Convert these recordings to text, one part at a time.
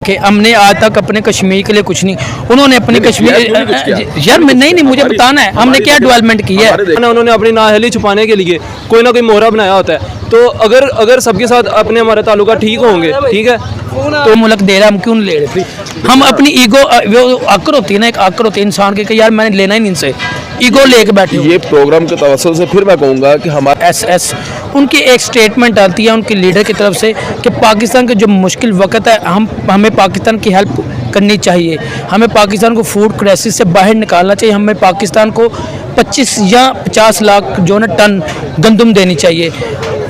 कि हमने आज तक अपने कश्मीर के लिए कुछ नहीं, उन्होंने अपने कश्मीर यार नहीं मुझे बताना है हमने क्या डेवलपमेंट की है। उन्होंने अपनी नाअहली छुपाने के लिए कोई ना कोई मोहरा बनाया होता है। तो अगर सबके साथ अपने हमारे ताल्लुका ठीक होंगे, ठीक है, तो मुल्क दे रहा हम क्यों ले रहे? हम अपनी ईगो, वो आकर होती है ना, एक आकर होती है इंसान की कि यार मैंने लेना ही नहीं इनसे, ईगो लेके बैठे। ये प्रोग्राम के तवज्जुह से फिर मैं कहूँगा कि हमारा एसएस उनकी एक स्टेटमेंट आती है उनके लीडर की तरफ से कि पाकिस्तान का जो मुश्किल वक्त है हमें पाकिस्तान की हेल्प करनी चाहिए, हमें पाकिस्तान को फूड क्राइसिस से बाहर निकालना चाहिए, हमें पाकिस्तान को 25 या 50 लाख जो ना टन गंदम देनी चाहिए।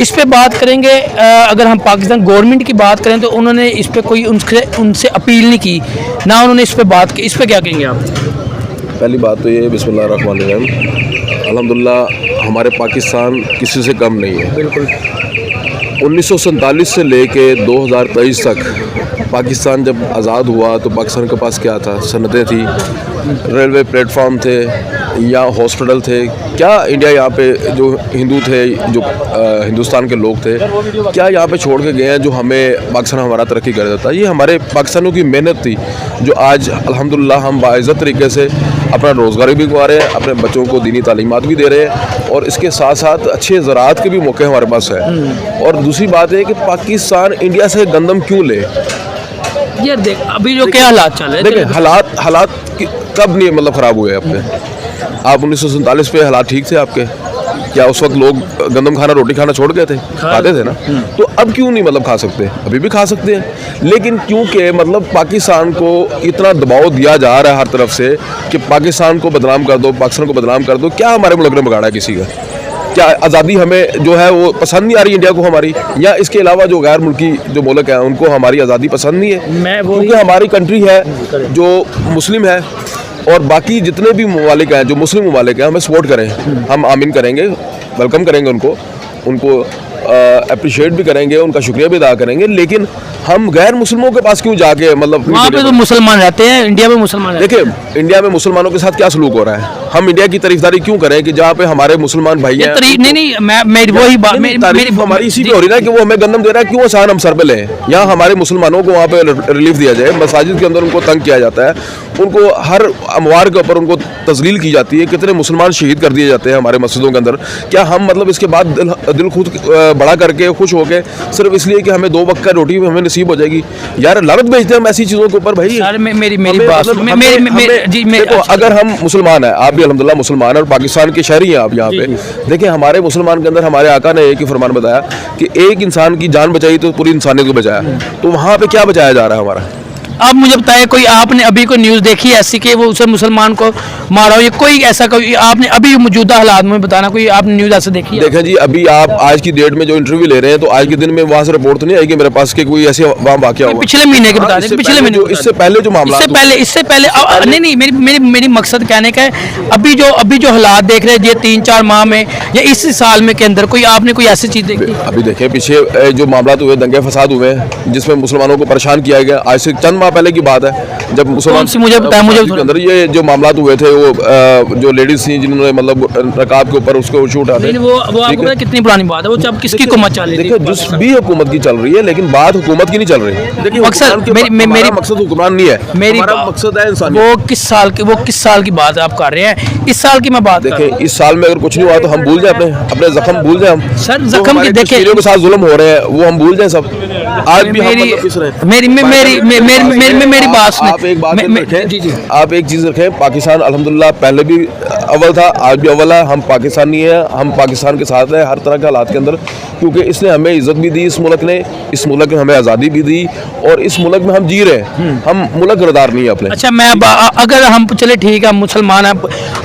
इस पे बात करेंगे। अगर हम पाकिस्तान गवर्नमेंट की बात करें तो उन्होंने इस पे कोई उनसे अपील नहीं की, ना उन्होंने इस पे बात की। इस पे क्या कहेंगे आप? पहली बात तो ये बिस्मिल्लाहिर्रहमानिर्रहीम, अल्हम्दुलिल्लाह हमारे पाकिस्तान किसी से कम नहीं है। बिल्कुल 1947 से लेके 2023 तक पाकिस्तान जब आज़ाद हुआ तो पाकिस्तान के पास क्या था? सनतें थी, रेलवे प्लेटफॉर्म थे या हॉस्पिटल थे क्या? इंडिया यहाँ पे जो हिंदू थे, जो हिंदुस्तान के लोग थे, क्या यहाँ पे छोड़ के गए हैं जो हमें पाकिस्तान हमारा तरक्की कर देता? ये हमारे पाकिस्तानियों की मेहनत थी जो आज अल्हम्दुलिल्लाह हम बाइज़्ज़त तरीके से अपना रोज़गार भी करवा रहे हैं, अपने बच्चों को दीनी तालीमात भी दे रहे हैं और इसके साथ साथ अच्छे ज़राअत के भी मौके हमारे पास है। और दूसरी बात है कि पाकिस्तान इंडिया से गंदम क्यों ले? यार देख अभी जो क्या हालात चल रहे हैं, देखिए हालात कब नहीं मतलब ख़राब हुए आपके? आप 1947 पे हालात ठीक थे आपके? क्या उस वक्त लोग गंदम खाना रोटी खाना छोड़ गए थे? खाते थे ना। तो अब क्यों नहीं मतलब खा सकते? अभी भी खा सकते हैं, लेकिन क्योंकि मतलब पाकिस्तान को इतना दबाव दिया जा रहा है हर तरफ से कि पाकिस्तान को बदनाम कर दो, पाकिस्तान को बदनाम कर दो। क्या हमारे मुल्क ने बिगाड़ा है किसी का? क्या आज़ादी हमें जो है वो पसंद नहीं आ रही इंडिया को हमारी, या इसके अलावा जो गैर मुल्की जो मुल्क हैं उनको हमारी आज़ादी पसंद नहीं है? क्योंकि हमारी कंट्री है जो मुस्लिम है और बाकी जितने भी ममालिक हैं जो मुस्लिम ममालिक हैं हमें सपोर्ट करें, हम आमीन करेंगे, वेलकम करेंगे उनको अप्रिशिएट भी करेंगे, उनका शुक्रिया भी अदा करेंगे। लेकिन हम गैर मुस्लिमों के पास क्यों जाके मतलब वहाँ पे तो मुसलमान रहते हैं, इंडिया में मुसलमान रहते हैं। देखिए इंडिया में मुसलमानों के साथ क्या सलूक हो रहा है? हम इंडिया की तारीफदारी क्यों करें कि जहाँ पे हमारे मुसलमान भाई हैं? मेरी वही बात हमारी इसी पे हो रही है कि वो हमें गंदम दे रहा है, क्यों आसान हम सर पे लें? यहाँ हमारे मुसलमानों को वहाँ पे रिलीफ दिया जाए। मसाजिद के अंदर उनको तंग किया जाता है, उनको हर अमवार के ऊपर उनको तस्लील की जाती है, कितने मुसलमान शहीद कर दिए जाते हैं हमारे मस्जिदों के अंदर। क्या हम मतलब इसके बाद दिल खुद बड़ा करके खुश होके सिर्फ इसलिए कि हमें 2 वक्त का रोटी हमें नसीब हो जाएगी? यार लानत भेजते हैं हम ऐसी चीज़ों के ऊपर भाई। अगर हम मुसलमान हैं, आप भी अल्हम्दुलिल्लाह मुसलमान हैं और पाकिस्तान के शहरी हैं आप यहाँ पे, देखिए हमारे मुसलमान के अंदर हमारे आका ने एक ही फरमान बताया कि एक इंसान की जान बचाई तो पूरी इंसानियत को बचाया। तो वहाँ पे क्या बचाया जा रहा है हमारा? आप मुझे बताइए, कोई आपने अभी कोई न्यूज़ देखी ऐसी कि वो उसे मुसलमान को मारा हो? ये कोई ऐसा कोई आपने अभी मौजूदा हालात में बताना, कोई आपने न्यूज़ ऐसे देखी है? देखें जी, अभी आप आज की डेट में जो इंटरव्यू ले रहे हैं तो आज के दिन में वहाँ से रिपोर्ट तो नहीं आएगी मेरे पास कि कोई ऐसे वहाँ वाक़या हुआ? पिछले महीने के बता दें, पिछले महीने, इससे पहले जो मामला, इससे पहले नहीं, मेरी मकसद कहने का है अभी जो हालात देख रहे हैं ये 3-4 माह में या इस साल में के अंदर कोई आपने कोई ऐसी चीज़ देखी? अभी देखें पीछे जो मामला हुए, दंगे फसाद हुए जिसमें मुसलमानों को परेशान किया गया, आज से चंद माह पहले की बात है जब मुसलमान मुझे अंदर ये जो मामला हुए थे, वो जो लेडीज थी जिन्होंने मतलब रकाब के ऊपर उसको उठा दी। वो आपको कितनी पुरानी बात है? वो जब किसकी हुकूमत चल रही है? देखिए जिस भी हुकूमत की चल रही है, लेकिन बात हुकूमत की नहीं चल रही। देखिए मेरा मकसद हुक्मरान नहीं है, मेरा मकसद है इंसान। वो किस साल की बात आप कर रहे हैं? इस साल की मैं बात देखिए इस साल में अगर कुछ नहीं हुआ तो हम भूल जाए अपने जख्म भूल जाए। हम सर जख्म के देखिए के साथ जुल्म हो रहे हैं वो हम भूल जाए सब। आज भी मेरी बात आप एक बात रखें, आप एक चीज़ रखें, पाकिस्तान अल्हम्दुलिल्लाह पहले भी अव्वल था, आज भी अव्वल है। हम पाकिस्तानी है, हम पाकिस्तान के साथ हैं हर तरह के हालात के अंदर, क्योंकि इसने हमें इज़्ज़त भी दी, इस मुल्क ने, इस मुल्क ने हमें आज़ादी भी दी और इस मुल्क में हम जी रहे हैं। हम मुल्क गरदार नहीं है अपने। अच्छा मैं अगर हम चले ठीक है, हम मुसलमान हैं,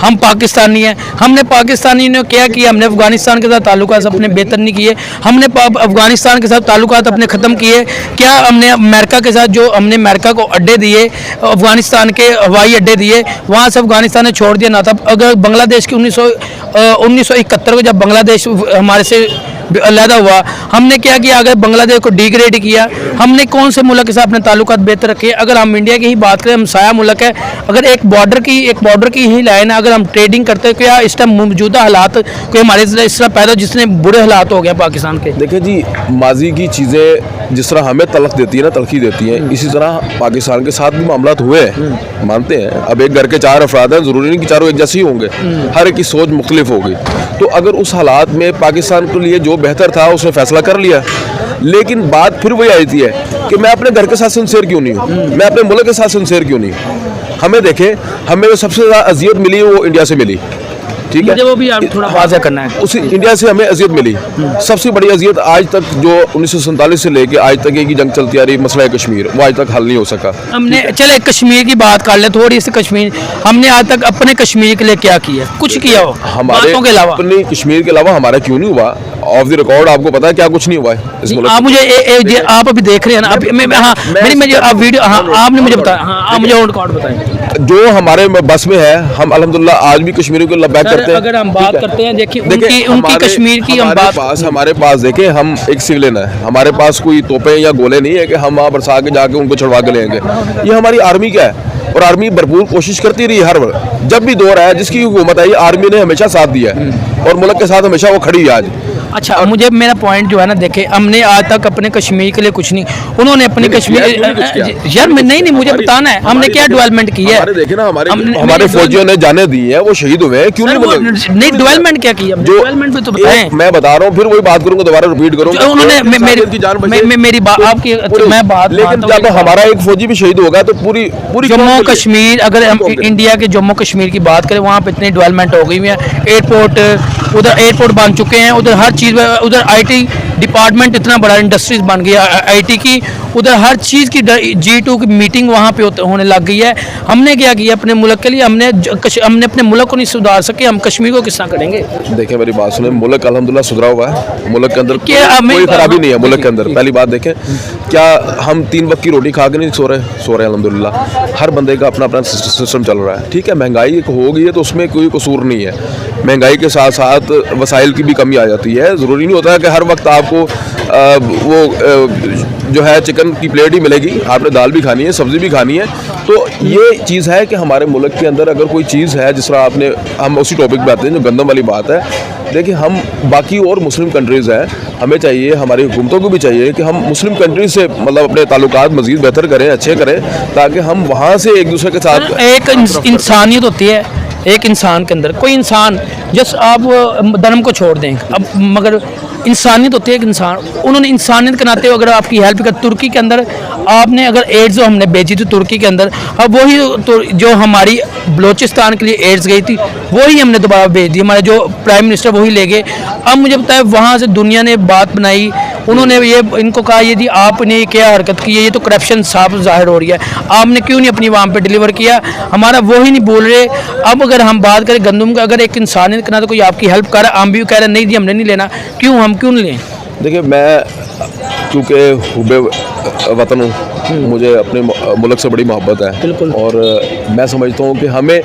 हम पाकिस्तानी हैं, हमने पाकिस्तानी ने क्या किया? हमने अफगानिस्तान के साथ ताल्लुकात अपने बेहतर नहीं किए, हमने अफगानिस्तान के साथ ताल्लुकात अपने ख़त्म किए क्या? हमने अमेरिका के साथ जो हमने अमेरिका को अड्डे दिए, अफगानिस्तान के हवाई अड्डे दिए, वहाँ से अफगानिस्तान ने छोड़ दिया ना था। अगर बांग्लादेश की 1971 को जब बांग्लादेश हमारे से अलहदा हुआ, हमने क्या किया, अगर बांग्लादेश को डिग्रेड किया, हमने कौन से मुल्क के साथ अपने ताल्लुकात बेहतर रखे। अगर हम इंडिया की ही बात करें, हम साया मुल्क है, अगर एक बॉर्डर की ही लाइन है, अगर हम ट्रेडिंग करते हैं, क्या इस टाइम मौजूदा हालात कोई हमारे इस तरह पैदा जिसने बुरे हालात हो गए पाकिस्तान के। देखिए जी, माजी की चीज़ें जिस तरह हमें तलख देती है ना, तलखी देती हैं, इसी तरह पाकिस्तान के साथ भी मामलात हुए हैं, मानते हैं। अब एक घर के 4 अफराद हैं, ज़रूरी नहीं कि चारों एक जैसे ही होंगे, हर एक की सोच मुख्तलिफ होगी। तो अगर उस हालात में पाकिस्तान के लिए जो बेहतर था उसने फैसला कर लिया, लेकिन बात फिर वही आई थी है कि मैं अपने घर के साथ सिंसेयर क्यों नहीं हूँ, मैं अपने मुल्क के साथ सिंसेयर क्यों नहीं हूँ। हमें देखें, हमें जो सबसे ज़्यादा अजियत मिली वो इंडिया से मिली, ठीक है। मुझे वो भी आप थोड़ा वाज़ह करना है। उस इंडिया से हमें अजियत मिली, सबसे बड़ी अजियत आज तक जो 1947 से लेके आज तक एक ही जंग चलती आ रही, मसला कश्मीर, वो आज तक हल नहीं हो सका। हमने चले कश्मीर की बात कर ले थोड़ी सी। कश्मीर हमने आज तक अपने कश्मीर के लिए क्या किया, कुछ किया हो हमारे बातों के अलावा? अपनी कश्मीर के अलावा हमारा क्यों नहीं हुआ? ऑफ द रिकॉर्ड आपको पता है क्या कुछ नहीं हुआ है इस मुल्क आप मुझे आप अभी देख रहे हैं ना, अभी मेरी आप वीडियो, हाँ आपने मुझे बताया, हाँ आप मुझे ऑन रिकॉर्ड बताएं जो हमारे बस में है। हम अल्हम्दुलिल्लाह आज भी कश्मीरियों को लबैक करते हैं। अगर हम बात करते हैं, देखिए उनकी कश्मीर की हम बात, हमारे पास देखें, हम एक सिविलियन है, हमारे पास कोई तोपे या गोले नहीं है कि हम वहाँ बरसा के जाके उनको छुड़वा के लेंगे। ये हमारी आर्मी क्या है, और आर्मी भरपूर कोशिश करती रही हर वक्त, जब भी दौर आया, जिसकी हुकूमत आई, आर्मी ने हमेशा साथ दिया है और मुल्क के साथ हमेशा वो खड़ी है आज। अच्छा, मुझे मेरा पॉइंट जो है ना, देखे हमने आज तक अपने कश्मीर के लिए कुछ नहीं, उन्होंने अपने कश्मीर यार नहीं मुझे बताना है हमने क्या डेवलपमेंट की है। देखे ना, हमारे फौजियों ने जाने दी है, वो शहीद हुए हैं, क्यों नहीं डेवलपमेंट क्या किया, डेवलपमेंट भी तो बताएं। मैं बता रहा हूँ, फिर वही बात करूंगा, दोबारा रिपीट करूंगा। उन्होंने मेरी बात आपकी, मैं बात, लेकिन जब हमारा एक फौजी भी शहीद होगा तो पूरी जम्मू कश्मीर, अगर हम इंडिया के जम्मू कश्मीर की बात करें, वहाँ पे इतनी डेवलपमेंट हो गई है, एयरपोर्ट, उधर एयरपोर्ट बन चुके हैं, उधर हर चीज़, उधर आईटी डिपार्टमेंट इतना बड़ा इंडस्ट्रीज बन गया आईटी की, उधर हर चीज़ की G2 की मीटिंग वहाँ पे होने लग गई है। हमने क्या किया अपने मुल्क के लिए? हमने अपने मुल्क को नहीं सुधार सके, हम कश्मीर को किस तरह करेंगे? देखिए मेरी बात सुने, मुल्क अल्हम्दुलिल्लाह सुधरा हुआ है, मुल्क के अंदर कोई खराबी नहीं है। मुल्क के अंदर पहली बात देखें, क्या हम 3 वक्त की रोटी खा के नहीं सो रहे अल्हम्दुलिल्लाह। हर बंदे का अपना अपना सिस्टम चल रहा है, ठीक है। महंगाई हो गई है तो उसमें कोई कसूर नहीं है, महंगाई के साथ साथ वसाइल की भी कमी आ जाती है। ज़रूरी नहीं होता है कि हर वक्त आपको जो है चिकन की प्लेट ही मिलेगी, आपने दाल भी खानी है, सब्ज़ी भी खानी है। तो ये चीज़ है कि हमारे मुल्क के अंदर अगर कोई चीज़ है, जिस तरह हम उसी टॉपिक पे आते हैं जो गंदम वाली बात है। देखिए, हम बाकी और मुस्लिम कंट्रीज़ हैं, हमें चाहिए, हमारी हुकूमतों को भी चाहिए कि हम मुस्लिम कंट्रीज से मतलब अपने ताल्लुकात मज़ीद बेहतर करें, अच्छे करें, ताकि हम वहाँ से एक दूसरे के साथ एक इंसानियत होती है एक इंसान के अंदर। कोई इंसान जस्ट आप धर्म को छोड़ दें, अब मगर इंसानियत होती है एक इंसान, उन्होंने इंसानियत के नाते अगर आपकी हेल्प कर, तुर्की के अंदर आपने अगर एड्स जो हमने भेजी थी तुर्की के अंदर, अब वही तो जो हमारी बलोचिस्तान के लिए एड्स गई थी वही हमने दोबारा भेज दी, हमारे जो प्राइम मिनिस्टर वही ले गए। अब मुझे पता है वहाँ से दुनिया ने बात बनाई, उन्होंने ये इनको कहा ये जी आपने क्या हरकत की है, ये तो करप्शन साफ जाहिर हो रही है, आपने क्यों नहीं अपनी वहाँ पे डिलीवर किया, हमारा वो ही नहीं बोल रहे। अब अगर हम बात करें गंदम का, अगर एक इंसानियत के नाते कोई आपकी हेल्प कर रहा है, हम भी कह रहे हैं नहीं जी हमने नहीं लेना, क्यों, हम क्यों नहीं लें? देखिए, मैं चूँकि हुबे वतन हूँ, मुझे अपने मुल्क से बड़ी मोहब्बत है, और मैं समझता हूँ कि हमें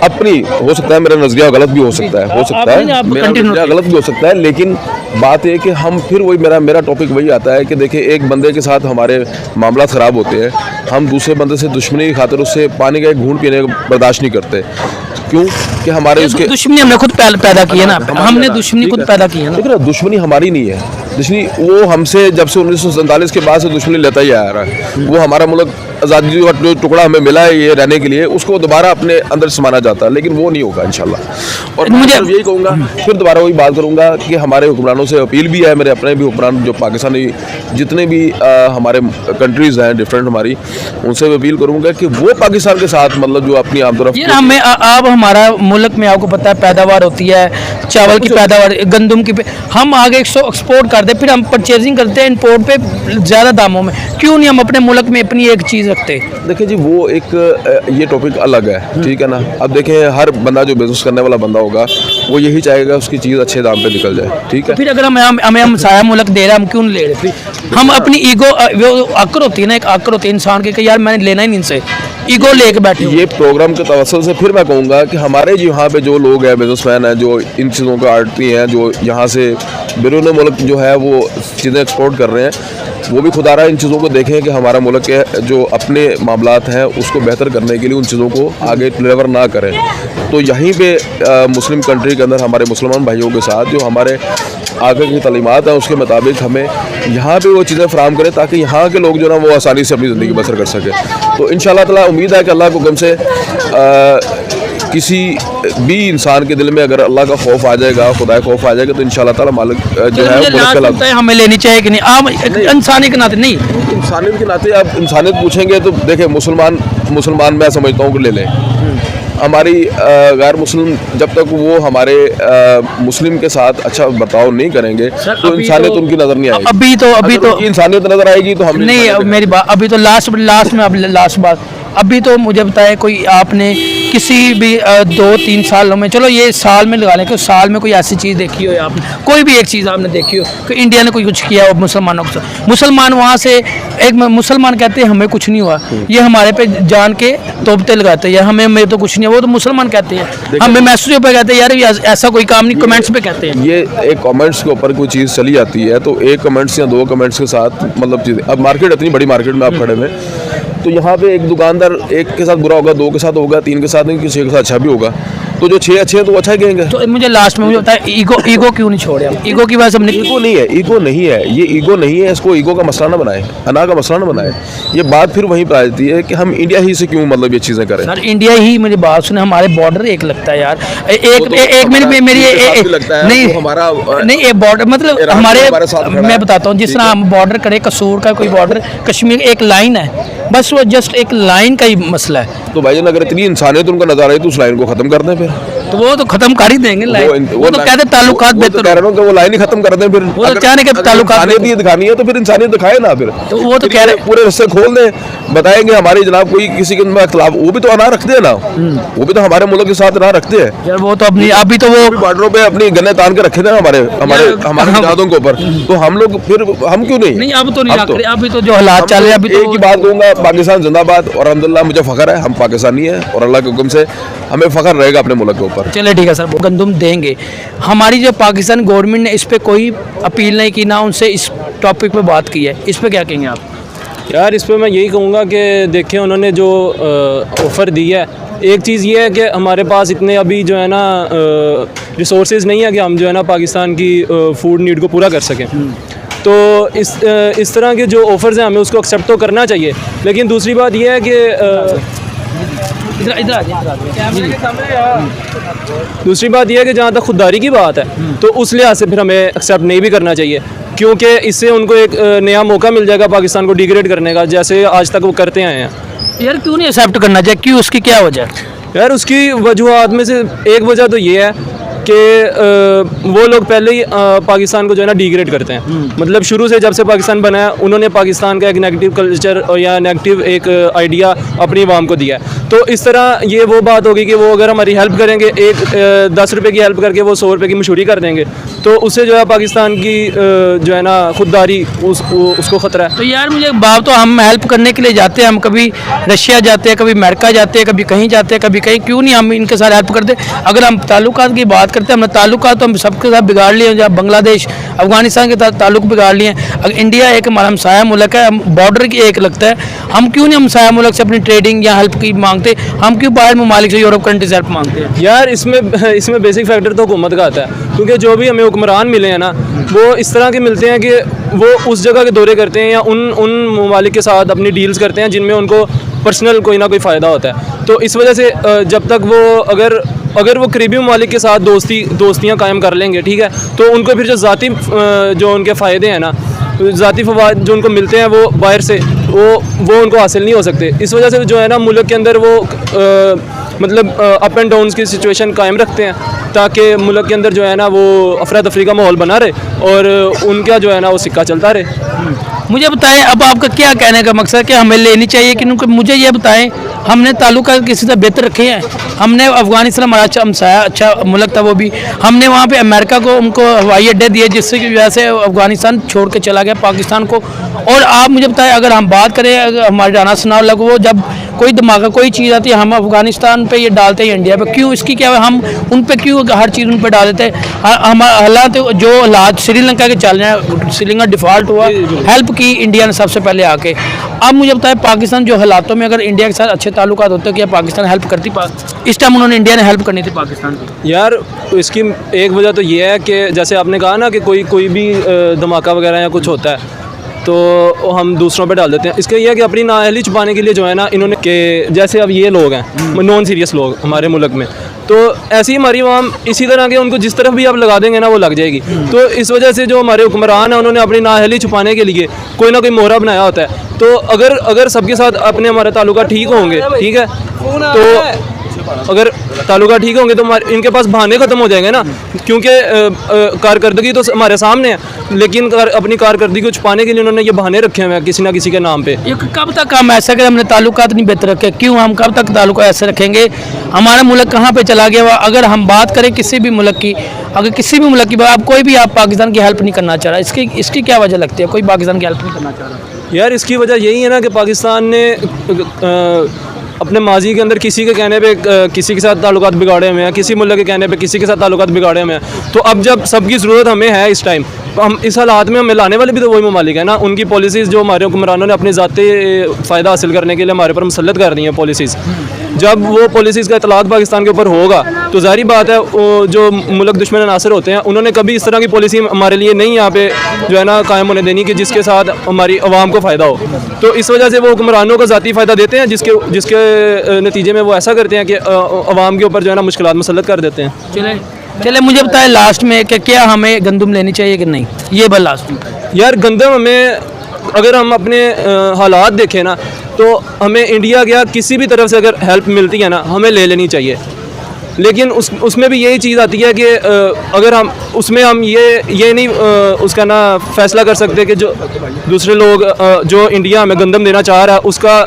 अपनी, हो सकता है मेरा नज़रिया गलत भी हो सकता है, मेरा नज़रिया गलत भी हो सकता है, लेकिन बात है कि हम फिर वही मेरा टॉपिक वही आता है कि देखिए, एक बंदे के साथ हमारे मामला ख़राब होते हैं, हम दूसरे बंदे से दुश्मनी की खातिर उससे पानी का एक घूंट पीने का बर्दाश्त नहीं करते। क्यों कि हमारे उसके दुश्मनी हमने खुद पैदा की है ना, हमने दुश्मनी खुद पैदा की है ना। देखिए ना, दुश्मनी हमारी नहीं है, दुश्मनी वो हमसे जब से 1947 के बाद से दुश्मनी लेता ही आ रहा है। वो हमारा मुल्क आज़ादी का जो टुकड़ा हमें मिला है ये रहने के लिए, उसको दोबारा अपने अंदर समाना जाता है, लेकिन वो नहीं होगा इंशाल्लाह। और मुझे यही कहूँगा, फिर दोबारा वही बात करूँगा कि हमारे हुक्मरानों से अपील भी है, मेरे अपने भी हुक्मरान जो पाकिस्तानी जितने भी हमारे कंट्रीज़ हैं डिफरेंट हमारी, उनसे भी अपील करूँगा कि वो पाकिस्तान के साथ मतलब जो अपनी आमतरफ हमें अब हमारा मुल्क में आपको पता है पैदावार होती है, चावल की पैदावार, गंदम की, हम आगे एक्सपोर्ट करते, फिर हम परचेजिंग करते हैं इम्पोर्ट पे ज़्यादा दामों में, क्यों नहीं हम अपने मुल्क में अपनी एक चीज़ रखते? देखिए जी, वो एक ये टॉपिक अलग है, ठीक है ना। अब देखें, हर बंदा जो बिजनेस करने वाला बंदा होगा वो यही चाहेगा उसकी चीज़ अच्छे दाम पे निकल जाए, ठीक है। फिर अगर हमें सारा मुल्क दे रहा है, हम क्यों नहीं ले रहे? फिर हम अपनी ईगो, वो आकर होती है ना, एक आकर होती है इंसान की कि यार मैंने लेना ही नहीं इनसे, ईगो लेके बैठे हो। ये प्रोग्राम के तवसल से फिर मैं कहूँगा कि हमारे जो यहाँ पे जो लोग हैं, बिजनेसमैन हैं, जो इन चीज़ों के आड़ती हैं, जो यहाँ से बैरून मुल्क जो है वो चीज़ें एक्सपोर्ट कर रहे हैं, वो भी खुदारा इन चीज़ों को देखें कि हमारा मुल्क के जो अपने मामलात हैं उसको बेहतर करने के लिए उन चीज़ों को आगे डिलीवर ना करें। तो यहीं पे मुस्लिम कंट्री के अंदर हमारे मुसलमान भाइयों के साथ जो हमारे आगे की तालीमात है उसके मुताबिक हमें यहाँ पे वो चीज़ें फराहम करें ताकि यहाँ के लोग जो ना वो आसानी से अपनी ज़िंदगी बसर कर सकें। तो इंशाअल्लाह ताला उम्मीद है कि अल्लाह के हुक्म से किसी भी इंसान के दिल में अगर अल्लाह का खौफ आ जाएगा, खुदा का खौफ आ जाएगा, तो इंशाअल्लाह ताला मालिक जो है मुल्क का हमें लेनी चाहिए कि नहीं? आप इंसानी के नाते नहीं, इंसानियत के नाते आप इंसानियत पूछेंगे तो देखें मुसलमान मैं समझता हूँ कि ले लें। हमारी गैर मुस्लिम जब तक वो हमारे मुस्लिम के साथ अच्छा बर्ताव नहीं करेंगे तो इंसानियत उनकी नज़र नहीं आएगी। अभी तो इंसानियत नज़र आएगी तो हम नहीं। मेरी बात अभी तो लास्ट बात अभी तो मुझे बताए कोई आपने किसी भी 2-3 सालों में, चलो ये साल में लगा लें कि साल में कोई ऐसी चीज़ देखी हो आपने, कोई भी एक चीज़ आपने देखी हो कि इंडिया ने कोई कुछ किया हो मुसलमानों के साथ? मुसलमान वहाँ से एक मुसलमान कहते हैं हमें कुछ नहीं हुआ, ये हमारे पे जान के तोबते लगाते हैं, हमें मेरे तो कुछ नहीं हुआ। वो तो मुसलमान कहते हैं, हमें मैसेज पे कहते हैं यार ये ऐसा कोई काम नहीं, कमेंट्स पे कहते हैं। ये एक कमेंट्स के ऊपर कोई चीज़ चली जाती है तो एक कमेंट्स या 2 कमेंट्स के साथ मतलब चीज़ें, अब मार्केट इतनी बड़ी मार्केट में आप खड़े हुए तो यहाँ पे एक दुकानदार एक के साथ बुरा होगा, 2 के साथ होगा, 3 के साथ नहीं, किसी के साथ अच्छा भी होगा। तो जो 6 अच्छे हैं तो वो अच्छा ही कहेंगे। तो मुझे लास्ट में मुझे बताया ईगो क्यों नहीं छोड़े आप? ईगो की वजह से हमने ईगो नहीं है ये ईगो नहीं है, इसको ईगो का मसला ना बनाए, अना का मसला ना बनाए। ये बात फिर वहीं पर आ जाती है कि हम इंडिया ही से क्यों मतलब ये चीज़ें करें। सर इंडिया ही, मेरी बात सुने, हमारे बॉर्डर एक लगता है यार, मेरी लगता है नहीं हमारा नहीं एक बॉर्डर मतलब हमारे मैं बताता हूँ जिस तरह हम बॉर्डर करे, कसूर का कोई बॉर्डर, कश्मीर एक लाइन है, बस वो जस्ट एक लाइन का ही मसला है। तो भाईजान अगर इतनी इंसानियत उनका नजर आ रही है तो उस लाइन को खत्म कर दें फिर। तो वो तो खत्म कर ही देंगे लाइन, वो तो कहते ताल्लुकात बेहतर, कह रहा हूं कि वो लाइन ही खत्म कर दें फिर। वो तो चाहने के ताल्लुकात इंसानियत दिखानी है तो फिर इंसानियत दिखाए ना फिर। तो वो तो कह रहे पूरे रस्ते खोल दें, बताएंगे हमारी जनाब कोई किसी के खिलाफ, वो भी तो अना रखते हैं ना, वो भी तो हमारे मुल्क के साथ अना रखते हैं यार। वो तो अपनी अभी तो वो बॉर्डरों पे अपनी गन्ने तान के रखे थे हमारे जहाज़ों के ऊपर, तो हम लोग फिर हम क्यों नहीं? अब तो नहीं रख रहे, अभी तो जो हालात चल रहे हैं, अभी तो एक ही बात कहूँगा, पाकिस्तान जिंदाबाद, और अल्हम्दुलिल्लाह मुझे फ़ख्र है हम पाकिस्तानी हैं और अल्लाह के हुक्म से हमें फ़ख्र रहेगा अपने मुल्क के ऊपर। चले ठीक है सर, गंदम देंगे। हमारी जो पाकिस्तान गवर्नमेंट ने इस पे कोई अपील नहीं की, ना उनसे इस टॉपिक पे बात की है, इस पे क्या कहेंगे आप? यार इस पर मैं यही कहूँगा कि देखें उन्होंने जो ऑफ़र दी है, एक चीज़ ये है कि हमारे पास इतने अभी जो है ना रिसोर्सेज नहीं है कि हम जो है ना पाकिस्तान की फूड नीड को पूरा कर सकें। तो इस तरह के जो ऑफ़र्स हैं हमें उसको एक्सेप्ट तो करना चाहिए, लेकिन दूसरी बात यह है कि दूसरी बात यह है कि जहाँ तक खुददारी की बात है तो उस लिहाज से फिर हमें एक्सेप्ट नहीं भी करना चाहिए, क्योंकि इससे उनको एक नया मौका मिल जाएगा पाकिस्तान को डिग्रेड करने का, जैसे आज तक वो करते आए हैं। यार क्यों नहीं एक्सेप्ट करना चाहिए, क्यों, उसकी क्या वजह? यार उसकी वजूहात में से एक वजह तो ये है कि वो लोग पहले ही पाकिस्तान को जो है ना डिग्रेड करते हैं। मतलब शुरू से जब से पाकिस्तान बना है उन्होंने पाकिस्तान का एक नेगेटिव कल्चर या नेगेटिव एक आइडिया अपनी आवाम को दिया है। तो इस तरह ये वो बात होगी कि वो अगर हमारी हेल्प करेंगे, एक 10 रुपये की हेल्प करके वो 100 रुपये की मशहूरी कर देंगे, तो उससे जो है पाकिस्तान की जो है ना खुददारी उसको ख़तरा है। तो यार मुझे बात, तो हम हेल्प करने के लिए जाते हैं, हम कभी रशिया जाते हैं, कभी अमेरिका जाते हैं, कभी कहीं जाते हैं, कभी कहीं, क्यों नहीं हम इनके साथ हेल्प करते? अगर हम ताल्लुकात की बात करते हैं, हमने ताल्लुकात तो हम सबके साथ बिगाड़ लिए, जहाँ बांग्लादेश अफगानिस्तान के साथ ताल्लुक बिगाड़ लिए। अगर इंडिया एक हमारा हमसाया मुल्क है, बॉर्डर की एक लगता है, हम क्यों नहीं हमसाया मुल्क से अपनी ट्रेडिंग या हेल्प की मांगते? हम क्यों बाहर ममालिक से, यूरोप कंट्री से हेल्प मांगते हैं? यार इसमें बेसिक फैक्टर तो हुकूमत का आता है, क्योंकि जो भी हमें हुक्मरान मिले हैं ना वो इस तरह के मिलते हैं कि वो उस जगह के दौरे करते हैं या उन ममालिक के साथ अपनी डील्स करते हैं जिनमें उनको पर्सनल कोई ना कोई फ़ायदा होता है। तो इस वजह से जब तक वो अगर वो करीबी ममालिक के साथ दोस्तियाँ कायम कर लेंगे, ठीक है, तो उनको फिर जो ज़ाती जो उनके फ़ायदे हैं ना, ज़ाती फ़वाद जो उनको मिलते हैं वो बाहर से वो उनको हासिल नहीं हो सकते। इस वजह से जो है ना मुल्क के अंदर वो मतलब अप एंड डाउन्स की सिचुएशन कायम रखते हैं, ताकि मुल्क के अंदर जो है ना वो अफरा तफरी का माहौल बना रहे और उनका जो है ना वो सिक्का चलता रहे। मुझे बताएं अब आपका क्या कहने का मकसद, कि हमें लेनी चाहिए कि मुझे ये बताएं, हमने ताल्लुकात किसी से बेहतर रखे हैं? हमने अफगानिस्तान हमारा अच्छा हमसाया, अच्छा मुल्क था वो भी, हमने वहाँ पे अमेरिका को उनको हवाई अड्डे दिए जिससे की वजह से अफगानिस्तान छोड़ के चला गया, पाकिस्तान को और आप मुझे बताएं, अगर हम बात करें, अगर हमारे राना सनाउल्लाह को, वो जब कोई धमाका कोई चीज़ आती है हम अफगानिस्तान पे ये डालते हैं, इंडिया पे क्यों, इसकी क्या है, हम उन पे क्यों हर चीज़ उन पे डाल देते हैं। हम हालात जो हालात श्रीलंका के चल रहे हैं, श्रीलंका डिफ़ॉल्ट हुआ, हेल्प की इंडिया ने सबसे पहले आके। अब मुझे बताएं, पाकिस्तान जो हालातों में अगर इंडिया के साथ अच्छे ताल्लुकात होते, क्या पाकिस्तान हेल्प करती? इस टाइम उन्होंने इंडिया ने हेल्प करनी थी पाकिस्तान की। यार इसकी एक वजह तो ये है कि जैसे आपने कहा ना कि कोई भी धमाका वगैरह या कुछ होता है तो हम दूसरों पे डाल देते हैं। इसका ये है कि अपनी नाअहली छुपाने के लिए जो है ना इन्होंने, कि जैसे अब ये लोग हैं नॉन सीरियस लोग हमारे मुल्क में, तो ऐसी हमारी आवाम इसी तरह के उनको जिस तरफ भी आप लगा देंगे ना वो लग जाएगी। तो इस वजह से जो हमारे हुक्मरान हैं उन्होंने अपनी नाअहली छुपाने के लिए कोई ना कोई मोहरा बनाया होता है। तो अगर सबके साथ अपने हमारे ताल्लुका ठीक होंगे, ठीक है, तो अगर ताल्लुका ठीक होंगे तो इनके पास बहाने ख़त्म हो जाएंगे ना, क्योंकि कारकर्दगी तो हमारे सामने है, लेकिन अपनी कारकर्दगी को छुपाने के लिए उन्होंने ये बहाने रखे हुए हैं किसी ना किसी के नाम पे। ये कब तक हम ऐसा करें, हमने ताल्लुकात नहीं बेहतर रखे, क्यों हम कब तक ताल्लुका ऐसे रखेंगे? हमारा मुल्क कहाँ पे चला गया? अगर हम बात करें किसी भी मुल्क की, अगर किसी भी मुल्क की आप कोई भी आप पाकिस्तान की हेल्प नहीं करना चाह रहा, इसकी क्या वजह लगती है? कोई पाकिस्तान की हेल्प नहीं करना चाह रहा। यार इसकी वजह यही है ना कि पाकिस्तान ने अपने माजी के अंदर किसी के कहने पे किसी के साथ ताल्लुकात बिगाड़े हुए हैं, किसी मुल्क के कहने पे किसी के साथ ताल्लुकात बिगाड़े हुए हैं। तो अब जब सबकी ज़रूरत हमें है इस टाइम, तो हम इस हालात में हमें लाने वाले भी तो वही ममालिक है ना। उनकी पॉलिसीज़ जो हमारे हुक्मरानों ने अपने ज़ाती फ़ायदा हासिल करने के लिए हमारे पर मुसल्लत कर रही हैं पॉलिसीज़, जब वो पॉलिसीज़ का इतलाक़ पाकिस्तान के ऊपर होगा तो ज़ाहिर बात है वो जो मुल्क दुश्मन नासिर होते हैं उन्होंने कभी इस तरह की पॉलिसी हमारे लिए नहीं यहाँ पे जो है ना कायम होने देनी कि जिसके साथ हमारी आवाम को फ़ायदा हो। तो इस वजह से वो हुक्मरानों को ज़ाती फ़ायदा देते हैं, जिसके नतीजे में वो ऐसा करते हैं कि आवाम के ऊपर जो है ना मुश्किलात मुसल्लत कर देते हैं। चले मुझे बताएं लास्ट में कि क्या हमें गंदम लेनी चाहिए कि नहीं? ये बस लास्ट में यार गंदम हमें, अगर हम अपने हालात देखें ना तो हमें इंडिया या किसी भी तरफ से अगर हेल्प मिलती है ना हमें ले लेनी चाहिए, लेकिन उसमें भी यही चीज़ आती है कि अगर हम उसमें हम ये नहीं उसका ना फैसला कर सकते कि जो दूसरे लोग जो इंडिया हमें गंदम देना चाह रहा है उसका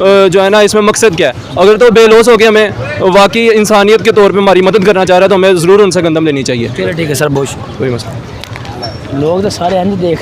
जो है ना इसमें मकसद क्या है। अगर तो बेलौस हो के हमें वाकई इंसानियत के तौर पे हमारी मदद करना चाह रहा है तो हमें ज़रूर उनसे गंदम लेनी चाहिए। चलो ठीक है सर, बहुत कोई मसला। लोग तो सारे देख